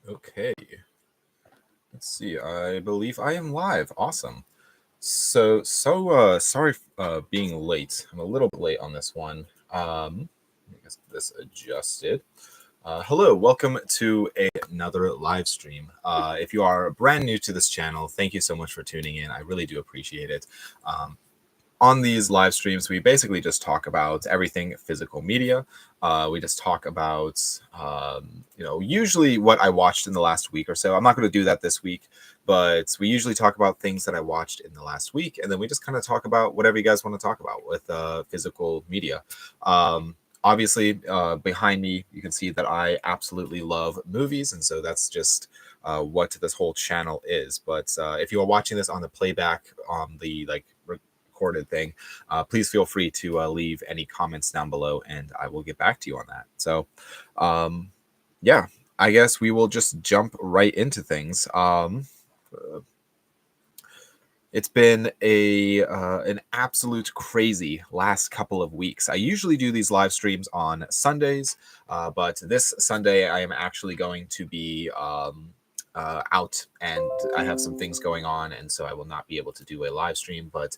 Okay, let's see. I believe I am live. Awesome. So sorry being late. I'm a little bit late on this one. I guess this adjusted. Hello, welcome to another live stream. If you are brand new to this channel, thank you so much for tuning in. I really do appreciate it. Um, on these live streams, we basically just talk about everything physical media. We just talk about, usually what I watched in the last week or so. I'm not going to do that this week, but we usually talk about things that I watched in the last week, and then we just kind of talk about whatever you guys want to talk about with physical media. Obviously, behind me, you can see that I absolutely love movies, and so that's just what this whole channel is. But if you are watching this on the playback on the recorded thing, please feel free to leave any comments down below, and I will get back to you on that. So, yeah, I guess we will just jump right into things. It's been an absolute crazy last couple of weeks. I usually do these live streams on Sundays, but this Sunday I am actually going to be out, and I have some things going on, and so I will not be able to do a live stream. But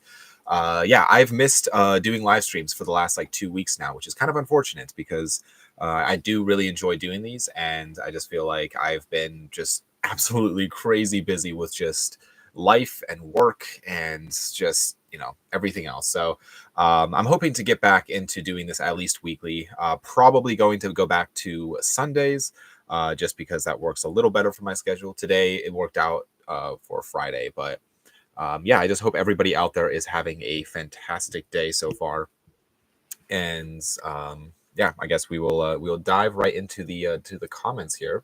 yeah, I've missed doing live streams for the last 2 weeks now, which is kind of unfortunate because I do really enjoy doing these, and I just feel like I've been just absolutely crazy busy with just life and work and just everything else. So I'm hoping to get back into doing this at least weekly. Probably going to go back to Sundays, just because that works a little better for my schedule. Today it worked out for Friday, but yeah, I just hope everybody out there is having a fantastic day so far. And yeah, I guess we'll dive right into the comments here.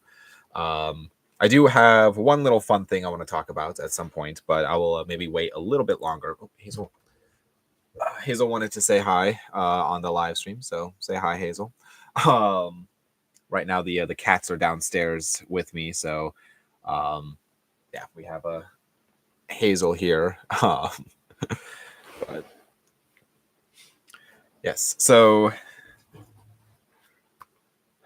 I do have one little fun thing I want to talk about at some point, but I will maybe wait a little bit longer. Oh, Hazel wanted to say hi on the live stream, so say hi, Hazel. Um, right now the cats are downstairs with me, so yeah, we have a Hazel here. But yes, so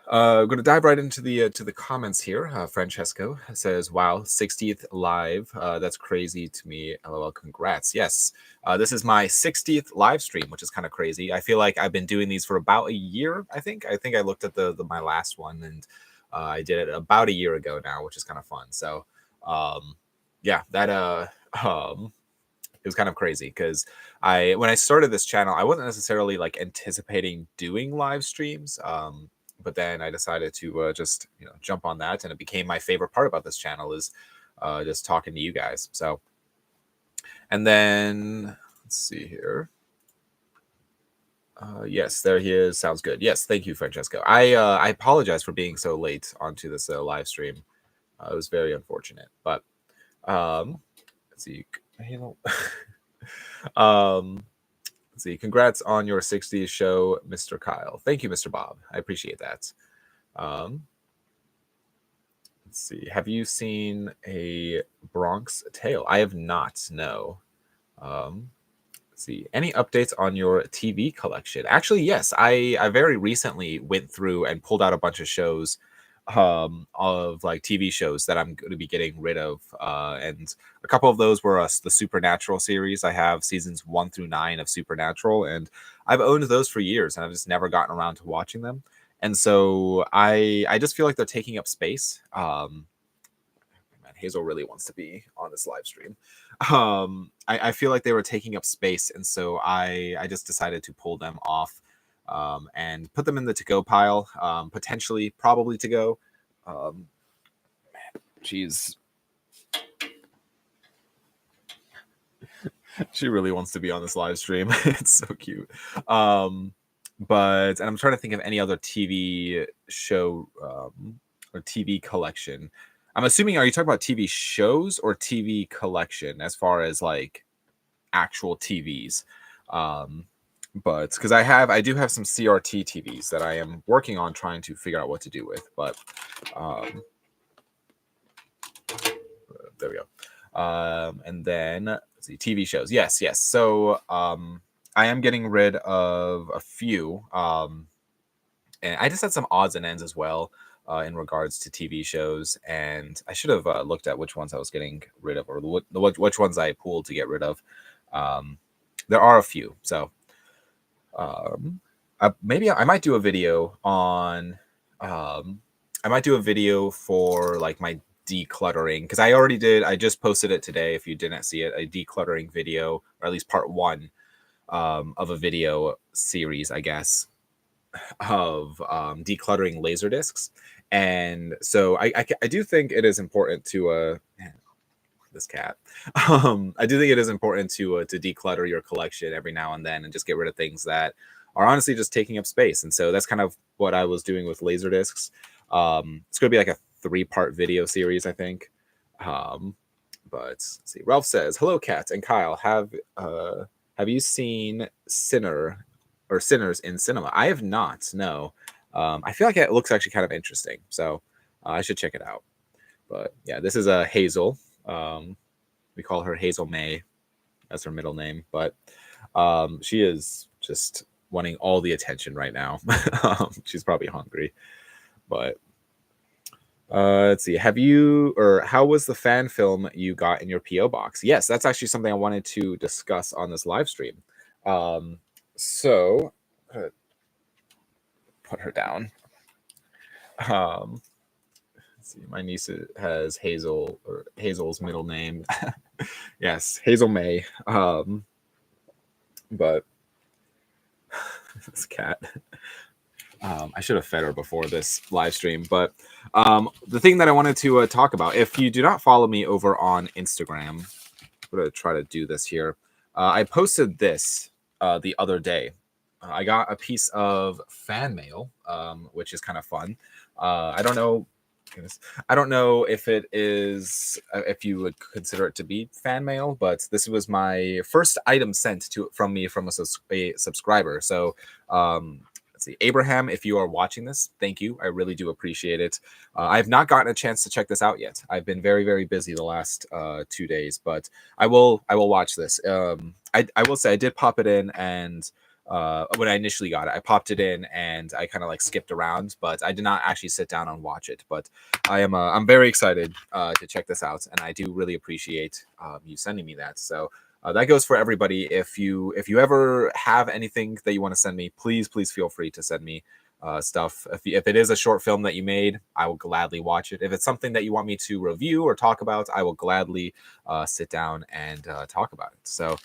I'm going to dive right into the comments here. Francesco says, "Wow, 60th live. That's crazy to me. LOL. Congrats. Yes, this is my 60th live stream, which is kind of crazy. I feel like I've been doing these for about a year. I think I looked at my last one, and I did it about a year ago now, which is kind of fun. So, yeah, that it was kind of crazy because when I started this channel, I wasn't necessarily anticipating doing live streams. But then I decided to just jump on that, and it became my favorite part about this channel is just talking to you guys. So, and then let's see here. Yes, there he is. Sounds good. Yes, thank you, Francesco. I apologize for being so late onto this live stream. It was very unfortunate, but let's see. um, let's see. Congrats on your 60th show, Mr. Kyle. Thank you, Mr. Bob. I appreciate that. Let's see. Have you seen a Bronx Tale? I have not. No. Let's see. Any updates on your TV collection? Actually, yes. I very recently went through and pulled out a bunch of shows of TV shows that I'm going to be getting rid of, and a couple of those were the Supernatural series. I have seasons 1 through 9 of Supernatural, and I've owned those for years, and I've just never gotten around to watching them. And so I just feel like they're taking up space. Man, Hazel really wants to be on this live stream. I feel like they were taking up space, and so I just decided to pull them off and put them in the to-go pile, potentially, probably to go. She's she really wants to be on this live stream. It's so cute. But and I'm trying to think of any other TV show or TV collection. I'm assuming, are you talking about TV shows or TV collection as far as actual TVs? But because I do have some CRT TVs that I am working on trying to figure out what to do with. But there we go. And then let's see, TV shows. Yes. So I am getting rid of a few. And I just had some odds and ends as well. in regards to TV shows, and I should have looked at which ones I was getting rid of, or which ones I pulled to get rid of. Um, there are a few, so um, maybe I might do a video on. I might do a video for like my decluttering, because I already did. I just posted it today. If you didn't see it, a decluttering video, or at least part one of a video series, I guess, of decluttering laser discs. And so I do think it is important to man, this cat. I do think it is important to declutter your collection every now and then and just get rid of things that are honestly just taking up space. And so that's kind of what I was doing with laser discs. It's going to be like a 3-part video series, I think. But let's see. Ralph says, "Hello, Kat and Kyle. Have you seen Sinners in cinema?" I have not. No. I feel like it looks actually kind of interesting, so I should check it out. But yeah, this is a Hazel. We call her Hazel May. That's her middle name, but she is just wanting all the attention right now. She's probably hungry, but let's see. How was the fan film you got in your PO box? Yes, that's actually something I wanted to discuss on this live stream. So put her down. Let's see. My niece has Hazel, or Hazel's middle name. Yes, Hazel May. But this cat. I should have fed her before this live stream, but the thing that I wanted to talk about, if you do not follow me over on Instagram, I'm going to try to do this here. I posted this the other day. I got a piece of fan mail, which is kind of fun. I don't know. I don't know if it is, if you would consider it to be fan mail, but this was my first item sent from me from a subscriber. So, let's see, Abraham, if you are watching this, thank you. I really do appreciate it. I have not gotten a chance to check this out yet. I've been very, very busy the last 2 days, but I will watch this. I will say I did pop it in, and when I initially got it, I popped it in and I kind of like skipped around, but I did not actually sit down and watch it. But I'm very excited to check this out, and I do really appreciate you sending me that. So that goes for everybody. If you ever have anything that you want to send me, please feel free to send me stuff. If it is a short film that you made, I will gladly watch it. If it's something that you want me to review or talk about, I will gladly sit down and talk about it. So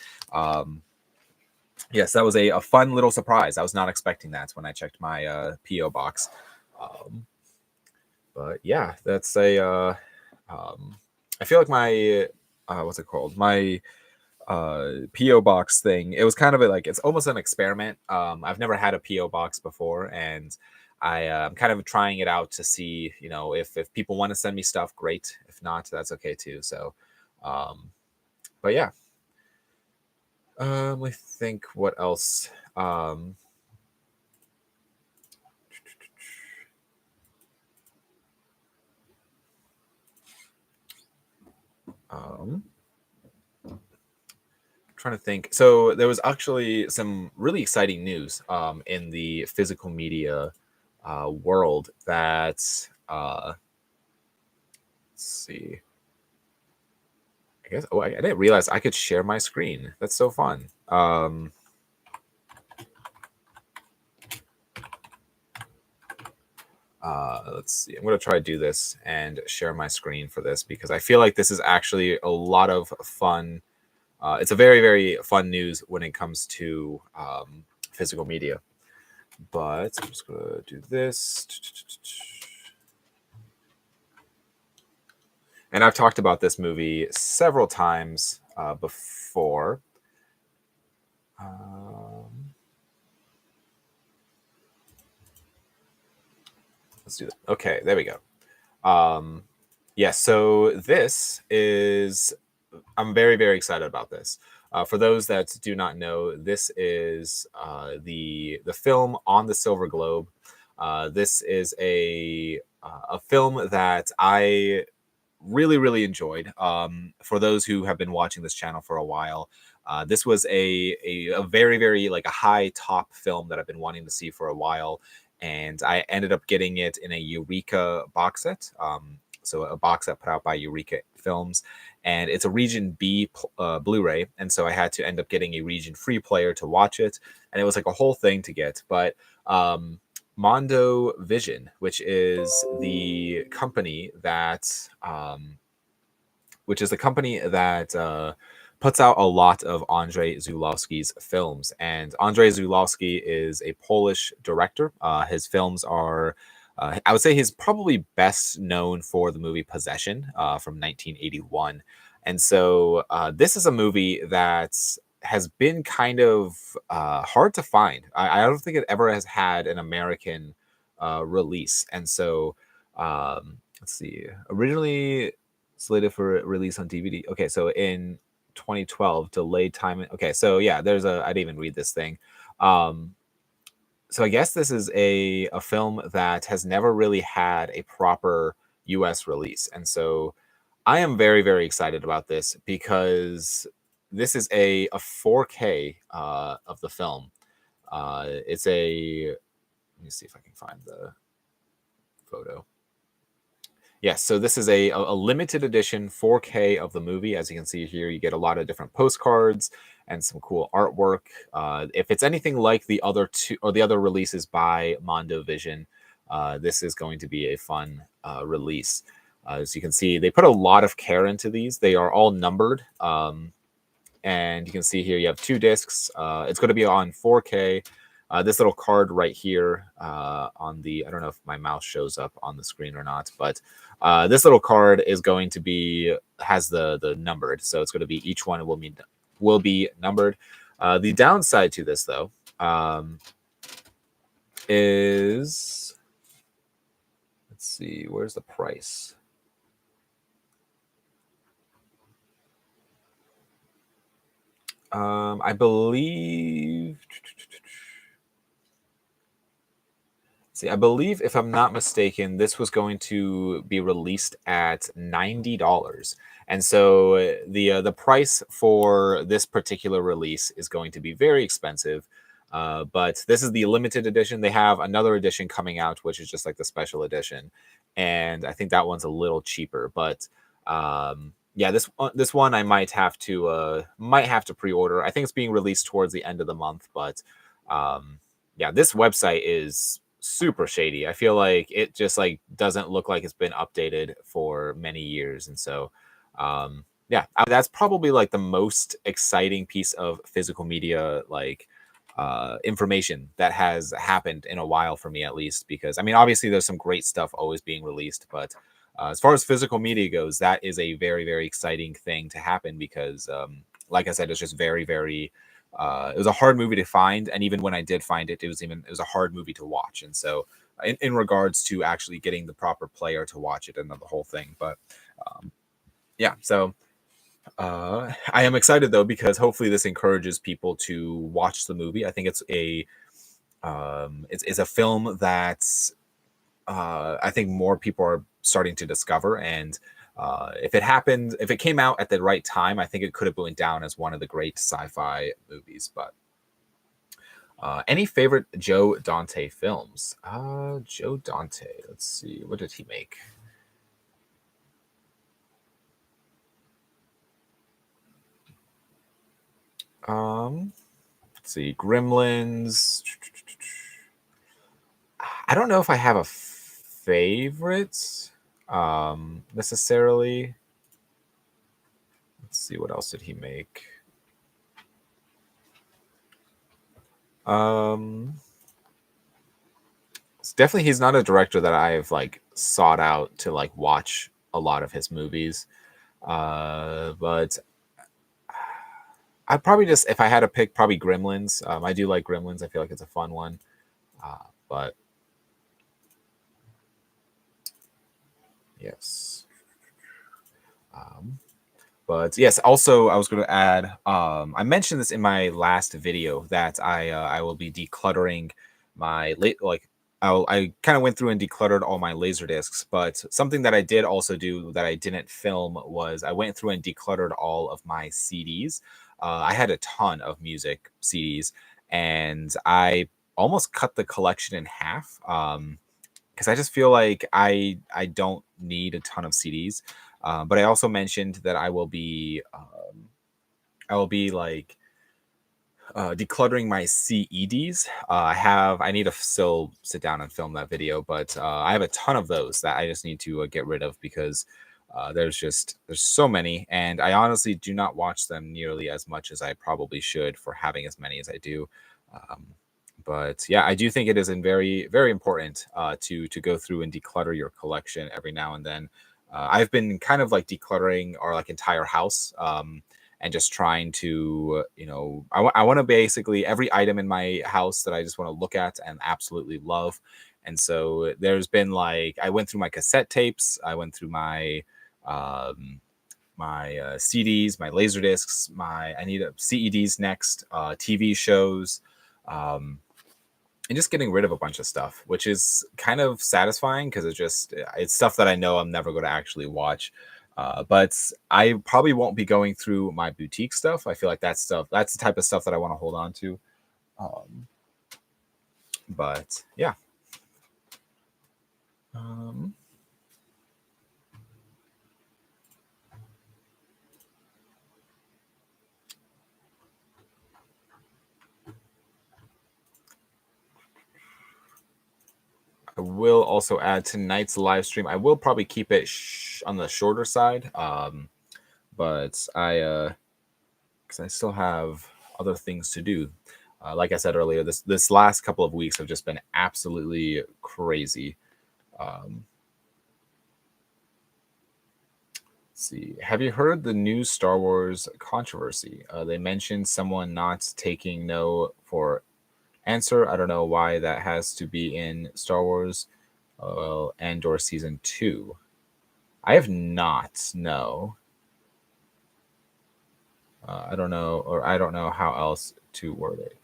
yes, that was a fun little surprise. I was not expecting that when I checked my PO box. But yeah, that's I feel like my what's it called? My PO box thing. It was kind of it's almost an experiment. I've never had a PO box before, and I'm kind of trying it out to see, if people want to send me stuff, great. If not, that's okay too. So, but yeah. Let me think what else. Trying to think. So there was actually some really exciting news in the physical media world that let's see. I guess I didn't realize I could share my screen. That's so fun. Let's see. I'm going to try to do this and share my screen for this, because I feel like this is actually a lot of fun. It's a very, very fun news when it comes to physical media. But I'm just going to do this. And I've talked about this movie several times before. Let's do that. Okay, there we go. Yeah, so this is, I'm very, very excited about this. For those that do not know, this is the film On the Silver Globe. This is a film that I really, really enjoyed. For those who have been watching this channel for a while, this was a very, very like a high top film that I've been wanting to see for a while. and I ended up getting it in a Eureka box set. So a box set put out by Eureka Films, and it's a Region B Blu-ray, and so I had to end up getting a Region Free player to watch it, and it was like a whole thing to get. But Mondo Vision, which is the company that puts out a lot of Andrzej Zulawski's films. And Andrzej Zulawski is a Polish director. His films are, I would say, he's probably best known for the movie Possession from 1981. And so this is a movie that has been kind of hard to find. I don't think it ever has had an American release. And so let's see, originally slated for release on DVD. Okay, so in 2012, delayed time. Okay, so yeah, I didn't even read this thing. So I guess this is a film that has never really had a proper US release. And so I am very, very excited about this because this is a 4K of the film. It's a, let me see if I can find the photo. Yes, so this is a limited edition 4K of the movie. As you can see here, you get a lot of different postcards and some cool artwork. If it's anything like the other two or the other releases by Mondo Vision, this is going to be a fun release. As you can see, they put a lot of care into these. They are all numbered. And you can see here you have 2 discs. It's going to be on 4K. This little card right here on the, I don't know if my mouse shows up on the screen or not, but this little card is going to be, has the numbered. So it's going to be, each one will be numbered. The downside to this though is, let's see, where's the price? I believe, see, I believe if I'm not mistaken, this was going to be released at $90. And so the price for this particular release is going to be very expensive. But this is the limited edition. They have another edition coming out, which is just like the special edition. And I think that one's a little cheaper. But yeah, this one I might have to pre-order. I think it's being released towards the end of the month, but yeah, this website is super shady. I feel like it just like doesn't look like it's been updated for many years, and so yeah, that's probably like the most exciting piece of physical media like information that has happened in a while for me, at least, because I mean obviously there's some great stuff always being released, but as far as physical media goes, that is a very, very exciting thing to happen because like I said, it's just very, very it was a hard movie to find, and even when I did find it, it was a hard movie to watch. And so in regards to actually getting the proper player to watch it and the whole thing, but yeah, so I am excited though because hopefully this encourages people to watch the movie. I think it's a film that's I think more people are starting to discover. And if it came out at the right time, I think it could have went down as one of the great sci-fi movies. But any favorite Joe Dante films? Joe Dante. Let's see. What did he make? Let's see. Gremlins. I don't know if I have a favorite necessarily. Let's see, what else did he make? It's definitely, he's not a director that I've like sought out to like watch a lot of his movies. But I'd probably just, if I had to pick, probably Gremlins. I do like Gremlins. I feel like it's a fun one. But yes. But yes, also I was going to add. I mentioned this in my last video that I will be decluttering my I kind of went through and decluttered all my laser discs. But something that I did also do that I didn't film was I went through and decluttered all of my CDs. I had a ton of music CDs, and I almost cut the collection in half. Because I just feel like I don't need a ton of CDs. But I also mentioned that I will be like decluttering my CEDs. I need to still sit down and film that video, but I have a ton of those that I just need to get rid of because there's so many, and I honestly do not watch them nearly as much as I probably should for having as many as I do. Um, but yeah, I do think it is very important to go through and declutter your collection every now and then. I've been kind of like decluttering our like entire house. And just trying to, I want to basically every item in my house that I just want to look at and absolutely love. And so there's been like I went through my cassette tapes, I went through um, my CDs, my laser discs, my I need CEDs next, TV shows, um, and just getting rid of a bunch of stuff, which is kind of satisfying because it's stuff that I know I'm never going to actually watch. But I probably won't be going through my boutique stuff. I feel like that's the type of stuff that I want to hold on to. Um, but yeah. Um, I will also add tonight's live stream. I will probably keep it on the shorter side. But because I still have other things to do. Like I said earlier, this last couple of weeks have just been absolutely crazy. Um, let's see, have you heard the new Star Wars controversy? They mentioned someone not taking no for answer. I don't know why that has to be in Star Wars Andor season 2. I have not. No. I don't know, or I don't know how else to word it.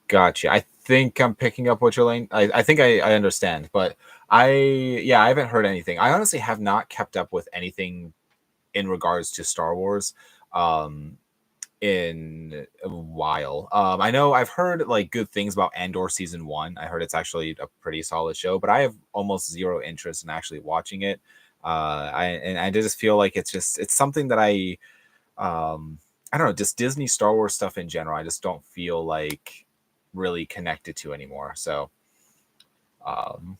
Gotcha. I think I'm picking up what you're laying. I think I understand, but I haven't heard anything. I honestly have not kept up with anything in regards to Star Wars um, in a while. I know I've heard like good things about Andor season 1. I heard it's actually a pretty solid show, but I have almost zero interest in actually watching it. I just feel like it's something that um I don't know, just Disney Star Wars stuff in general. I just don't feel like really connected to anymore. So um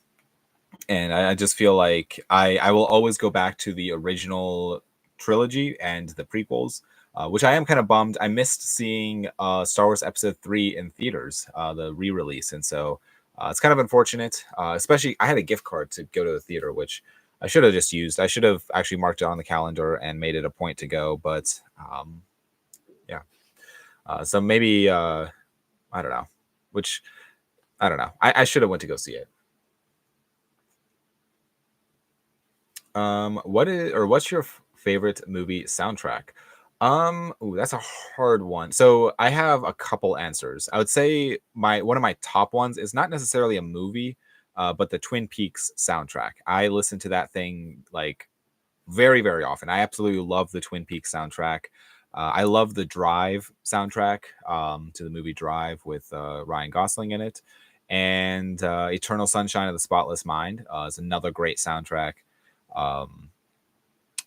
and I just feel like I will always go back to the original trilogy and the prequels, which I am kind of bummed. I missed seeing Star Wars Episode 3 in theaters, the re-release, and so it's kind of unfortunate. Especially, I had a gift card to go to the theater, which I should have just used. I should have actually marked it on the calendar and made it a point to go, but yeah. So maybe I don't know, which I don't know. I should have went to go see it. What's your favorite movie soundtrack? Ooh, that's a hard one. So I have a couple answers. I would say my one of my top ones is not necessarily a movie, but the Twin Peaks soundtrack. I listen to that thing like very often. I absolutely love the Twin Peaks soundtrack. I love the Drive soundtrack to the movie Drive with Ryan Gosling in it, and Eternal Sunshine of the Spotless Mind is another great soundtrack. Um,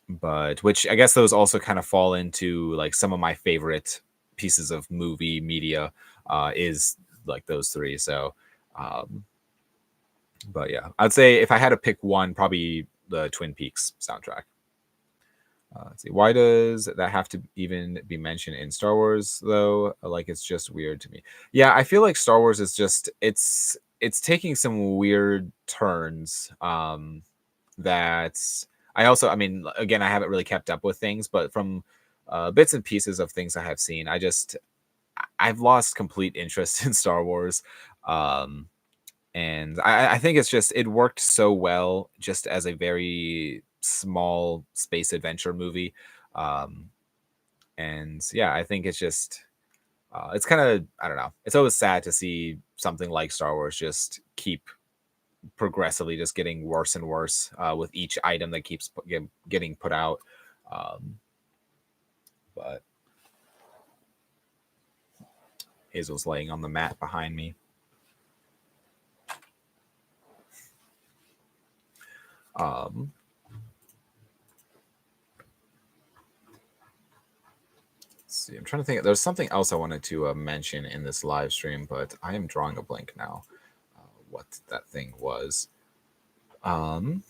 but which I guess those also kind of fall into like some of my favorite pieces of movie media is like those three. So, um, but yeah, I'd say if I had to pick one, probably the Twin Peaks soundtrack. Let's see. Why does that have to even be mentioned in Star Wars though? Like it's just weird to me. Yeah, I feel like Star Wars is just it's taking some weird turns. That I mean, again, I haven't really kept up with things, but from bits and pieces of things I have seen, I've lost complete interest in Star Wars. Um, and I think it's just it worked so well just as a very small space adventure movie. Um, and yeah, I think it's kind of I don't know. It's always sad to see something like Star Wars just keep progressively just getting worse and worse with each item that keeps getting put out. Um, but Hazel's laying on the mat behind me. Um, let's see, I'm trying to think. There's something else I wanted to mention in this live stream, but I am drawing a blank now. What that thing was. Um,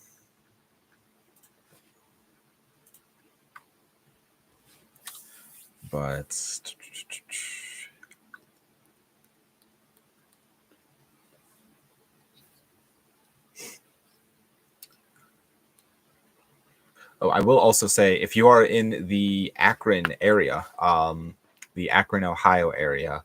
but oh, I will also say if you are in the Akron area, the Akron, Ohio area,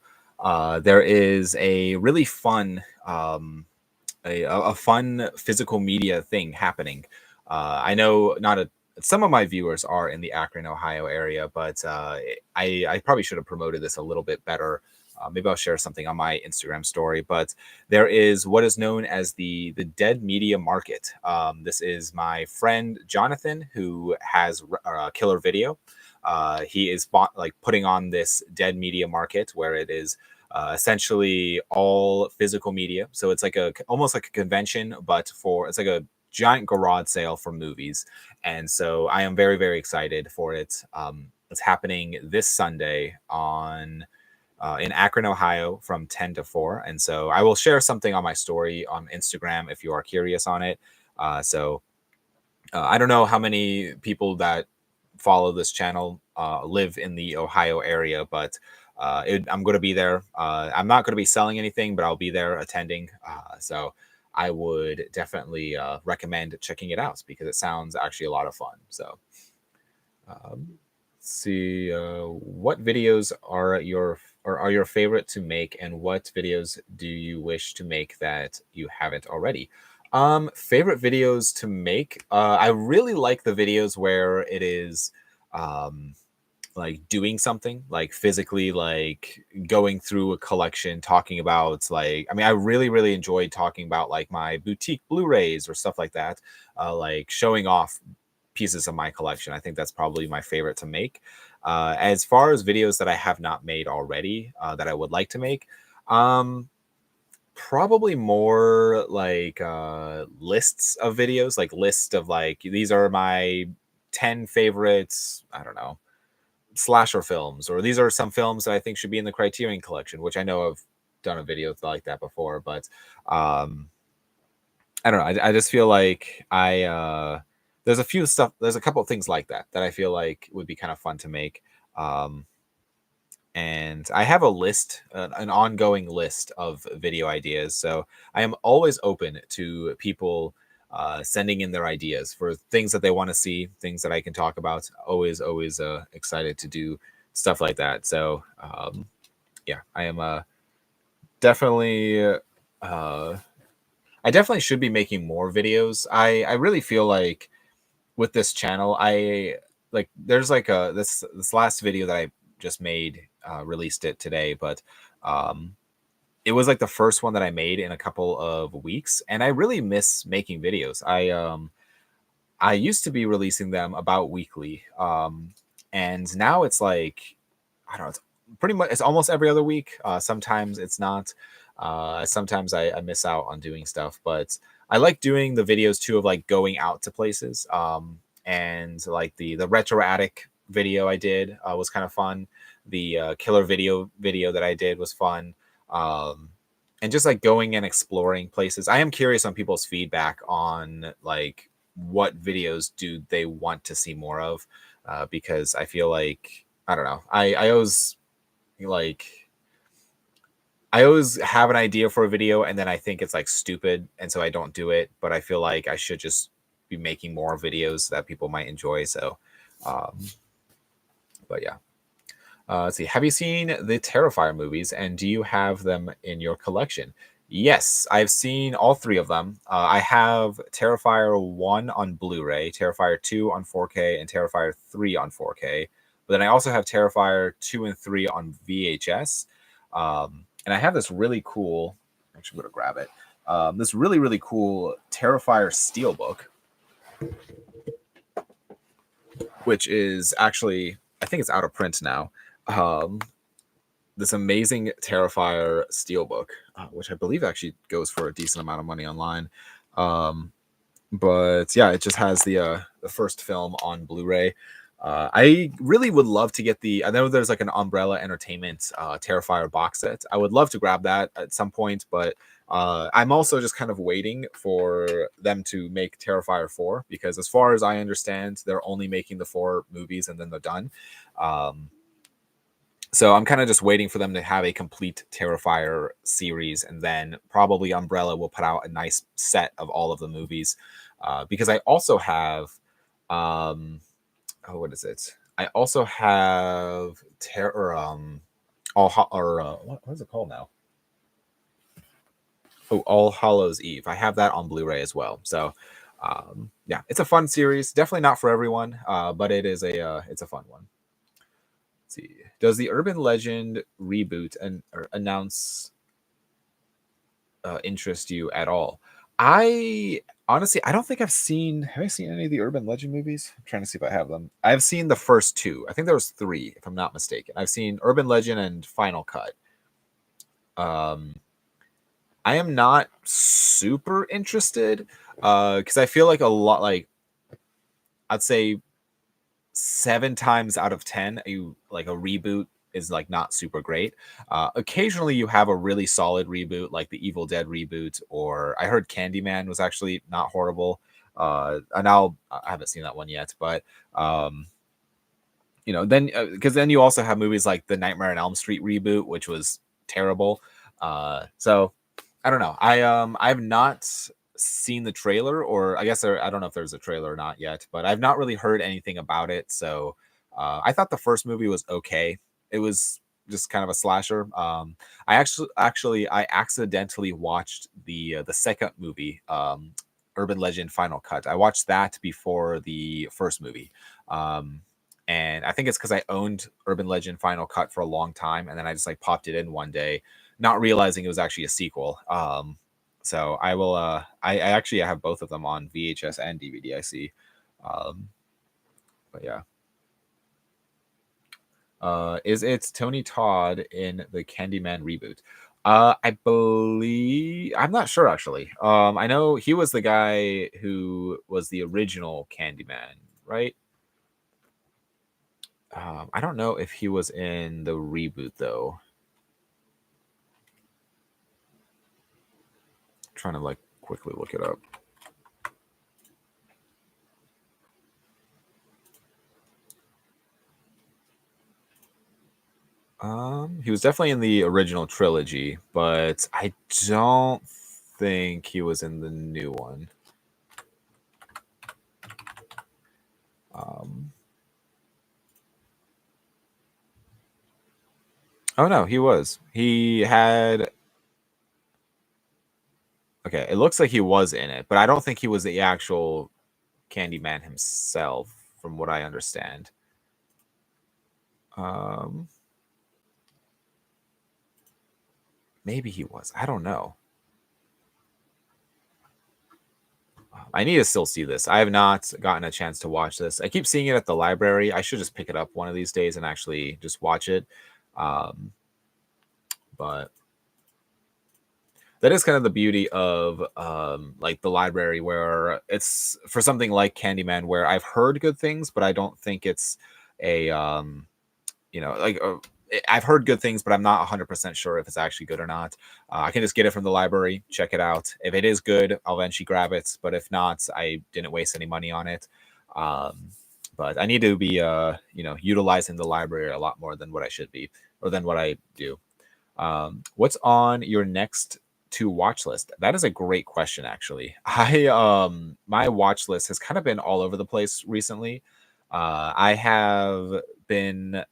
there is a really fun, a fun physical media thing happening. I know not a some of my viewers are in the Akron, Ohio area, but I probably should have promoted this a little bit better. Maybe I'll share something on my Instagram story. But there is what is known as the Dead Media Market. This is my friend Jonathan, who has Killer Video. He is like putting on this Dead Media Market where it is essentially all physical media. So it's like a almost like a convention, but for it's like a giant garage sale for movies. And so I am very, very excited for it. It's happening this Sunday on in Akron, Ohio from 10 to 4. And so I will share something on my story on Instagram if you are curious on it. I don't know how many people that follow this channel live in the Ohio area, but I'm going to be there. I'm not going to be selling anything, but I'll be there attending. So I would definitely recommend checking it out because it sounds actually a lot of fun. So let's see, what videos are your favorite to make, and what videos do you wish to make that you haven't already? Favorite videos to make. I really like the videos where it is um like doing something like physically, like going through a collection, talking about like, I mean, I really, really enjoyed talking about like my boutique Blu-rays or stuff like that, like showing off pieces of my collection. I think that's probably my favorite to make. As far as videos that I have not made already, that I would like to make, um, probably more like lists of videos, like list of like these are my 10 favorites, I don't know, slasher films, or these are some films that I think should be in the Criterion collection, which I know I've done a video like that before, but um I don't know. I just feel like there's a couple of things like that that I feel like would be kind of fun to make. Um and I have a list, an ongoing list of video ideas. So I am always open to people sending in their ideas for things that they want to see, things that I can talk about. Always, always excited to do stuff like that. So yeah, I am definitely. I definitely should be making more videos. I really feel like with this channel, I like there's like a this last video that I just made, released it today, but um it was like the first one that I made in a couple of weeks, and I really miss making videos. I used to be releasing them about weekly, and now it's like I don't know, it's pretty much it's almost every other week. Sometimes it's not. Sometimes I miss out on doing stuff, but I like doing the videos too of like going out to places. And like the retro attic video I did was kind of fun. The killer video that I did was fun. Um, and just like going and exploring places. I am curious on people's feedback on like what videos do they want to see more of, because I feel like I don't know. I always like I always have an idea for a video and then I think it's like stupid and so I don't do it. But I feel like I should just be making more videos that people might enjoy. So, um, but yeah. Let's see. Have you seen the Terrifier movies, and do you have them in your collection? Yes, I've seen all three of them. I have Terrifier 1 on Blu-ray, Terrifier 2 on 4K, and Terrifier 3 on 4K. But then I also have Terrifier 2 and 3 on VHS. And I have this really cool, actually, I'm going to grab it. This really, really cool Terrifier Steelbook, which is actually, I think it's out of print now. Um, this amazing Terrifier steelbook, which I believe actually goes for a decent amount of money online. Um, But yeah, it just has the first film on Blu-ray. I really would love to get I know there's like an Umbrella Entertainment Terrifier box set. I would love to grab that at some point, but I'm also just kind of waiting for them to make Terrifier 4 because, as far as I understand, they're only making the 4 movies and then they're done. Um, so I'm kind of just waiting for them to have a complete Terrifier series, and then probably Umbrella will put out a nice set of all of the movies. Because I also have, um, oh, what is it? I also have what is it called now? Oh, All Hallows Eve. I have that on Blu-ray as well. So, yeah, it's a fun series. Definitely not for everyone, but it's a fun one. Let's see. Does the Urban Legend reboot and or announce interest you at all? I honestly, I don't think I've seen. Have I seen any of the Urban Legend movies? I'm trying to see if I have them. I've seen the first two. I think there was three, if I'm not mistaken. I've seen Urban Legend and Final Cut. Um, I am not super interested because I feel like a lot, like I'd say 7 times out of 10, a reboot is like not super great. Occasionally, you have a really solid reboot, like the Evil Dead reboot, or I heard Candyman was actually not horrible. And I haven't seen that one yet, but then because then you also have movies like the Nightmare on Elm Street reboot, which was terrible. So I don't know. I've not seen the trailer, or I guess I don't know if there's a trailer or not yet, but I've not really heard anything about it. So I thought the first movie was okay. It was just kind of a slasher. I accidentally watched the second movie, Urban Legend Final Cut. I watched that before the first movie. Um, and I think it's because I owned Urban Legend Final Cut for a long time, and then I just like popped it in one day, not realizing it was actually a sequel. So I will. I actually have both of them on VHS and DVD. I see. Um, but yeah. Is it Tony Todd in the Candyman reboot? I believe I'm not sure actually. I know he was the guy who was the original Candyman, right? I don't know if he was in the reboot though. Trying to like quickly look it up. He was definitely in the original trilogy, but I don't think he was in the new one. Um, oh no, he was. He had. Okay, it looks like he was in it, but I don't think he was the actual Candyman himself, from what I understand. Um, maybe he was. I don't know. I need to still see this. I have not gotten a chance to watch this. I keep seeing it at the library. I should just pick it up one of these days and actually just watch it. Um, but that is kind of the beauty of like the library, where it's for something like Candyman, where I've heard good things, but I don't think it's a like I've heard good things, but I'm not 100% sure if it's actually good or not. I can just get it from the library, check it out. If it is good, I'll eventually grab it. But if not, I didn't waste any money on it. Um, but I need to be, utilizing the library a lot more than what I should be, or than what I do. What's on your next to watch list? That is a great question, actually. My watch list has kind of been all over the place recently. I have been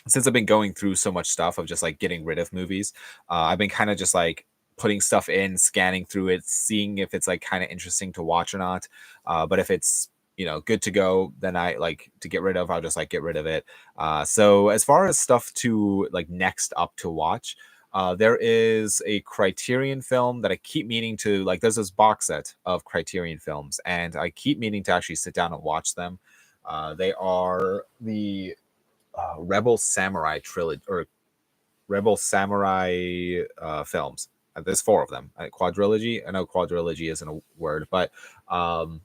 since I've been going through so much stuff of just like getting rid of movies, I've been kind of just like putting stuff in, scanning through it, seeing if it's like kind of interesting to watch or not. But if it's good to go, then I like to get rid of. I'll just like get rid of it. So as far as stuff to like next up to watch, there is a Criterion film that I keep meaning to like. There's this box set of Criterion films, and I keep meaning to actually sit down and watch them. They are the Rebel Samurai trilogy or Rebel Samurai films. There's four of them. Quadrilogy. I know quadrilogy isn't a word, but um,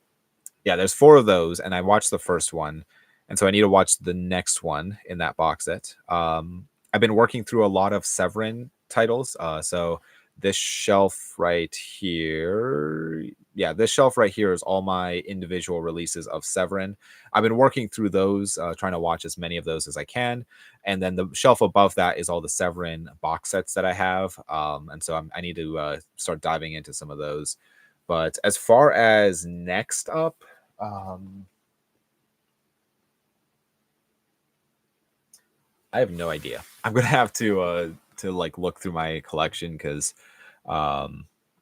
yeah, there's four of those, and I watched the first one, and so I need to watch the next one in that box set. I've been working through a lot of Severin titles, so this shelf right here, yeah, this shelf right here is all my individual releases of Severin. I've been working through those, trying to watch as many of those as I can, and then the shelf above that is all the Severin box sets that I have, and so I need to start diving into some of those. But as far as next up, I have no idea. I'm gonna have to like look through my collection because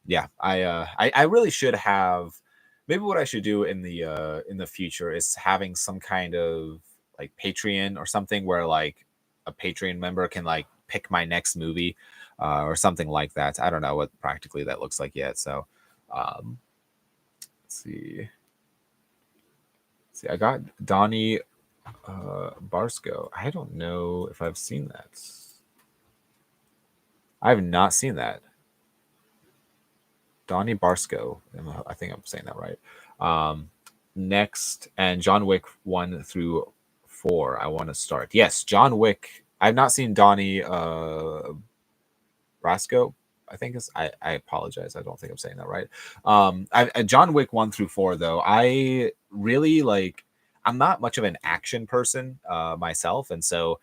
yeah, I really should have. Maybe what I should do in the future is having some kind of like Patreon or something where like a Patreon member can like pick my next movie or something like that. I don't know what practically that looks like yet. So um let's see. See, I got Donnie Barsko. I don't know if I've seen that. I have not seen that. Donnie Barsko. I think I'm saying that right. Um, Next, and John Wick 1 through 4. I want to start. Yes, John Wick. I've not seen Donnie Brasco. I think is. I apologize. I don't think I'm saying that right. John Wick 1 through 4 though. I really like. I'm not much of an action person myself, and so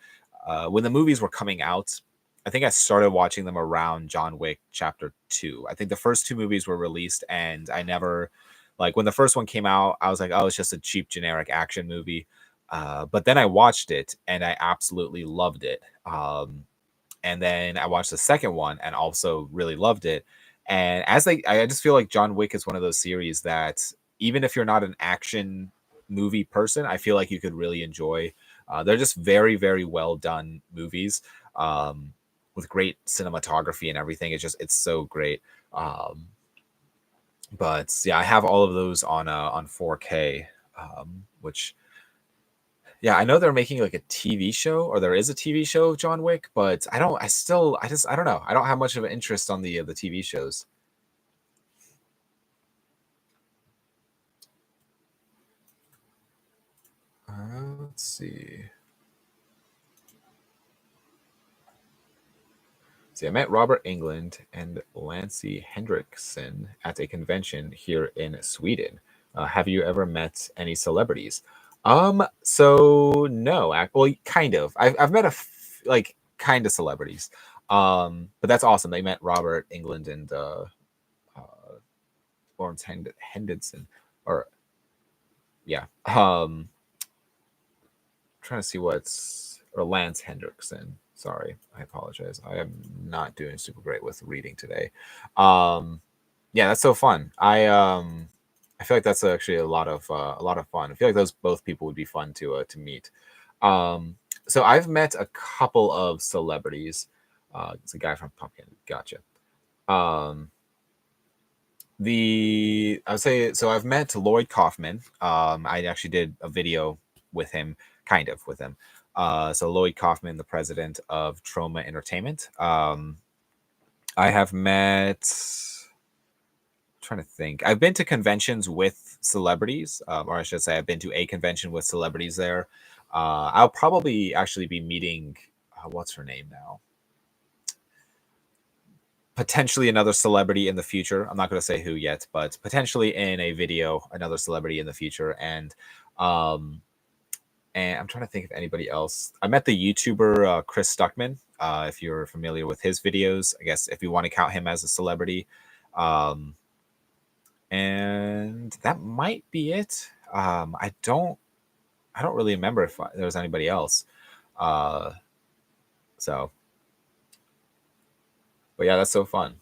when the movies were coming out, I think I started watching them around John Wick Chapter 2. I think the first two movies were released, and I never, like, when the first one came out, I was like, oh, it's just a cheap, generic action movie. But then I watched it, and I absolutely loved it. And then I watched the second one and also really loved it. And I just feel like John Wick is one of those series that even if you're not an action movie person, I feel like you could really enjoy. They're just very, very well done movies. With great cinematography and everything. It's so great. But yeah, I have all of those on 4K, which yeah, I know they're making like a TV show, or there is a TV show of John Wick, but I don't know. I don't have much of an interest on the TV shows. Let's see. See, I met Robert England and Lancey Hendrickson at a convention here in Sweden. Have you ever met any celebrities? So no, well, kind of. I've met like kind of celebrities. But that's awesome. They met Robert England and uh, Lawrence Henderson, or yeah. Trying to see what's or Lance Hendrickson. Sorry, I apologize. I am not doing super great with reading today. Yeah, that's so fun. I feel like that's actually a lot of fun. I feel like those both people would be fun to meet. Um, so I've met a couple of celebrities. It's a guy from Pumpkin. Gotcha. Um, the I would say so. I've met Lloyd Kaufman. I actually did a video with him, kind of with him. So Lloyd Kaufman, the president of Trauma Entertainment. I have met. Trying to think. I've been to conventions with celebrities, or I should say, I've been to a convention with celebrities there. I'll probably actually be meeting. What's her name now? Potentially another celebrity in the future. I'm not going to say who yet, but potentially in a video, another celebrity in the future. Um, and I'm trying to think of anybody else. I met the YouTuber Chris Stuckman. If you're familiar with his videos, I guess if you want to count him as a celebrity, um, and that might be it. I don't really remember if there was anybody else. Uh, so, but yeah, that's so fun.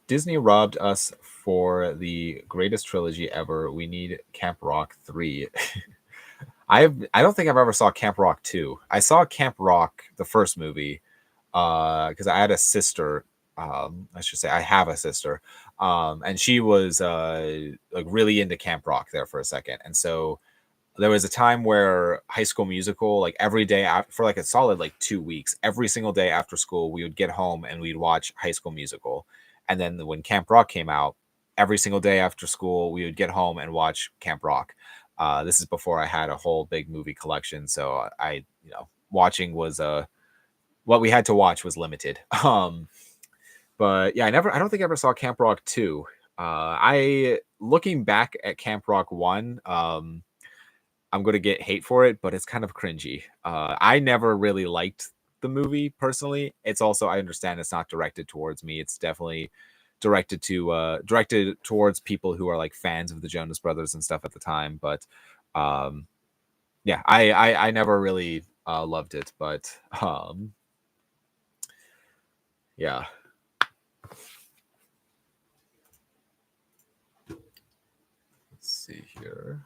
Disney robbed us for the greatest trilogy ever. We need Camp Rock 3. I don't think I've ever saw Camp Rock 2. I saw Camp Rock, the first movie, because I had a sister. I should say I have a sister, and she was like really into Camp Rock there for a second, and so there was a time where High School Musical, like every day for like a solid like 2 weeks, every single day after school, we would get home and we'd watch High School Musical. And then when Camp Rock came out, every single day after school, we would get home and watch Camp Rock. This is before I had a whole big movie collection, so watching was what we had to watch was limited. But yeah, I don't think I ever saw Camp Rock 2. I looking back at Camp Rock 1, I'm gonna get hate for it, but it's kind of cringy. I never really liked the movie personally. It's also I understand it's not directed towards me. It's definitely directed towards people who are like fans of the Jonas Brothers and stuff at the time. But um, yeah, I never really loved it. But yeah. Let's see here.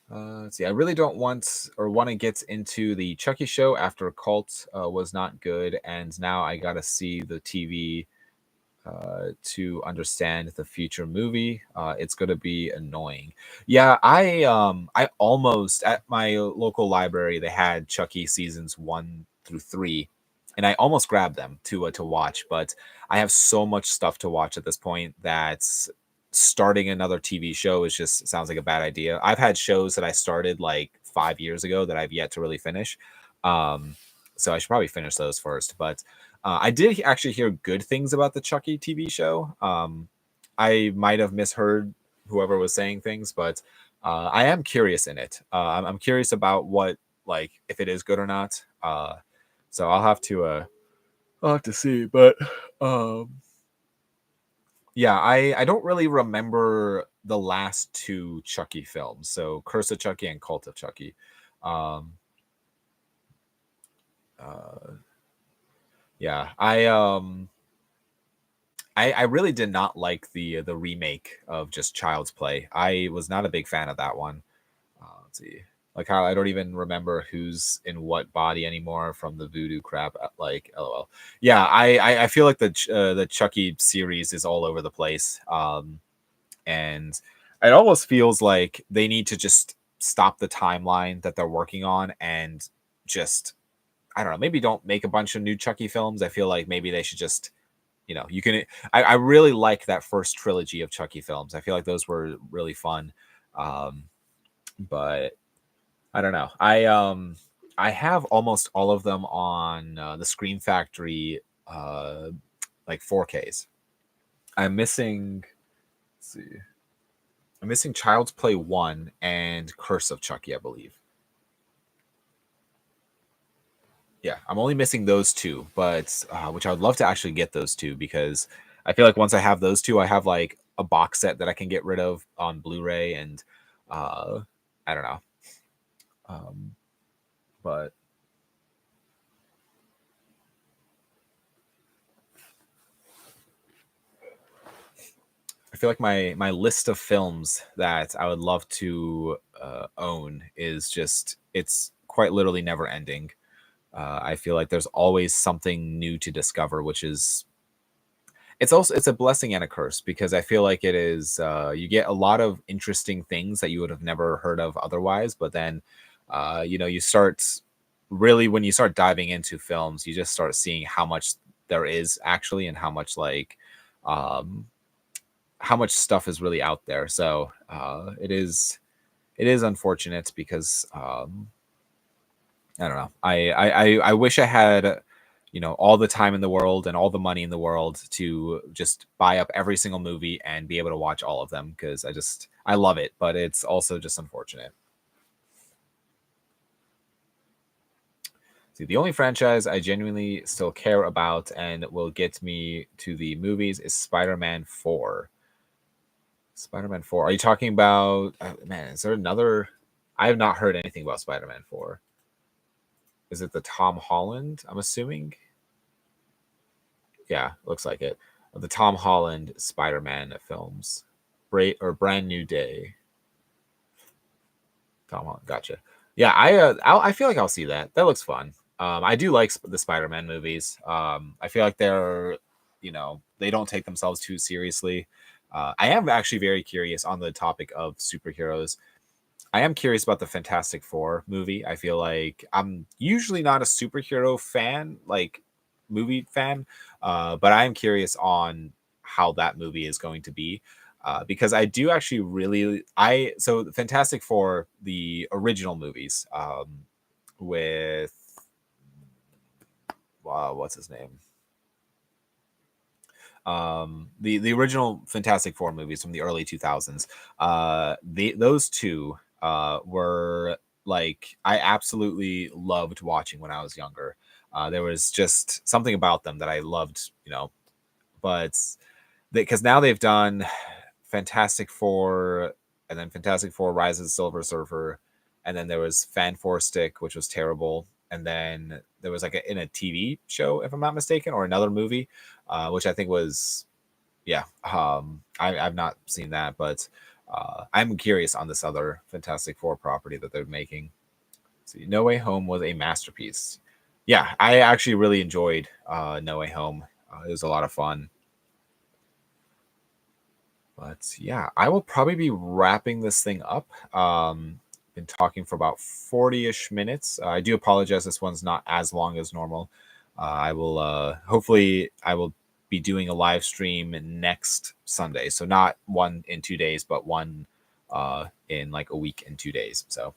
Let's see. I really don't want to get into the Chucky show after Cult was not good, and now I gotta see the TV to understand the future movie. It's gonna be annoying. Yeah, I almost at my local library they had Chucky seasons 1 through 3, and I almost grabbed them to watch, but I have so much stuff to watch at this point that starting another TV show is just sounds like a bad idea. I've had shows that I started like 5 years ago that I've yet to really finish. Um, so I should probably finish those first. But I did actually hear good things about the Chucky TV show. I might have misheard whoever was saying things, but I am curious in it. I'm curious about what like if it is good or not. So I'll have to see. But yeah, I don't really remember the last two Chucky films. So Curse of Chucky and Cult of Chucky. Um, uh, yeah, I really did not like the remake of just Child's Play. I was not a big fan of that one. Let's see, like how I don't even remember who's in what body anymore from the voodoo crap. Like, lol. Yeah, I feel like the Chucky series is all over the place. And it almost feels like they need to just stop the timeline that they're working on and just I don't know, maybe don't make a bunch of new Chucky films. I feel like maybe they should just you can I really like that first trilogy of Chucky films. I feel like those were really fun. um but I don't know, I have almost all of them on the Scream Factory like 4Ks. I'm missing, let's see, I'm missing Child's Play 1 and Curse of Chucky, I believe. Yeah, I'm only missing those two, but which I would love to actually get those two because I feel like once I have those two, I have like a box set that I can get rid of on Blu-ray, and uh, I don't know. Um, but I feel like my list of films that I would love to own is just it's quite literally never ending. I feel like there's always something new to discover, which is it's a blessing and a curse because I feel like it is you get a lot of interesting things that you would have never heard of otherwise, but then you start really when you start diving into films, you just start seeing how much there is actually and um, how much stuff is really out there. So it is unfortunate because I don't know. I wish I had all the time in the world and all the money in the world to just buy up every single movie and be able to watch all of them because I love it, but it's also just unfortunate. See, the only franchise I genuinely still care about and will get me to the movies is Spider-Man 4. Spider-Man 4. Are you talking about man, is there another I have not heard anything about Spider-Man 4. Is it the Tom Holland, I'm assuming? Yeah, looks like it. The Tom Holland Spider-Man films. Brand New Day. Tom Holland, gotcha. Yeah, I feel like I'll see that. That looks fun. I do like the Spider-Man movies. I feel like they don't take themselves too seriously. I am actually very curious on the topic of superheroes. I am curious about the Fantastic Four movie. I feel like I'm usually not a superhero fan, like movie fan, but I am curious on how that movie is going to be. Because I do actually really so the Fantastic Four, the original movies, with what's his name, the original Fantastic Four movies from the early 2000s, those two were like I absolutely loved watching when I was younger. There was just something about them that I loved, but because now they've done Fantastic Four, and then Fantastic Four Rise of the Silver Surfer, and then there was Fan Four Stick, which was terrible, and then there was like in a TV show, if I'm not mistaken, or another movie, which I think was, yeah. I've not seen that, but I'm curious on this other Fantastic Four property that they're making. See, No Way Home was a masterpiece. Yeah, I actually really enjoyed No Way Home. It was a lot of fun. But yeah, I will probably be wrapping this thing up. Been talking for about 40-ish minutes. I do apologize. This one's not as long as normal. I will hopefully I will be doing a live stream next Sunday. So not one in 2 days, but one in like a week and 2 days. So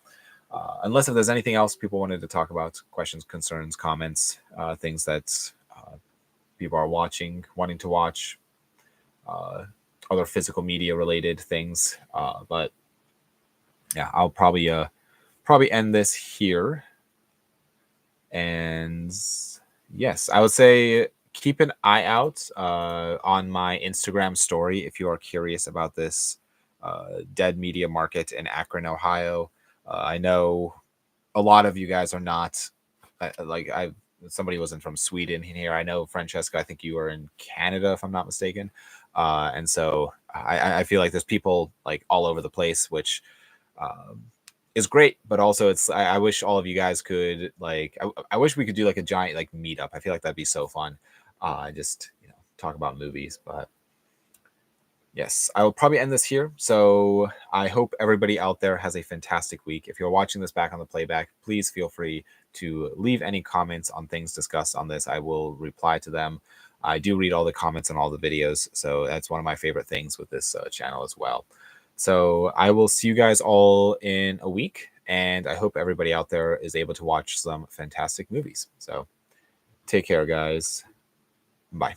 unless if there's anything else people wanted to talk about, questions, concerns, comments, things that people are wanting to watch, other physical media related things. But yeah, I'll probably end this here. And yes, I would say keep an eye out on my Instagram story if you are curious about this dead media market in Akron, Ohio. I know a lot of you guys are not like I. Somebody wasn't from Sweden here. I know Francesca. I think you are in Canada, if I'm not mistaken. And so I feel like there's people like all over the place, which um, is great. But also, I wish all of you guys could like. I wish we could do like a giant like meetup. I feel like that'd be so fun. Just talk about movies. But yes, I will probably end this here. So I hope everybody out there has a fantastic week. If you're watching this back on the playback, please feel free to leave any comments on things discussed on this. I will reply to them. I do read all the comments on all the videos, so that's one of my favorite things with this channel as well. So I will see you guys all in a week, and I hope everybody out there is able to watch some fantastic movies. So take care, guys. Bye.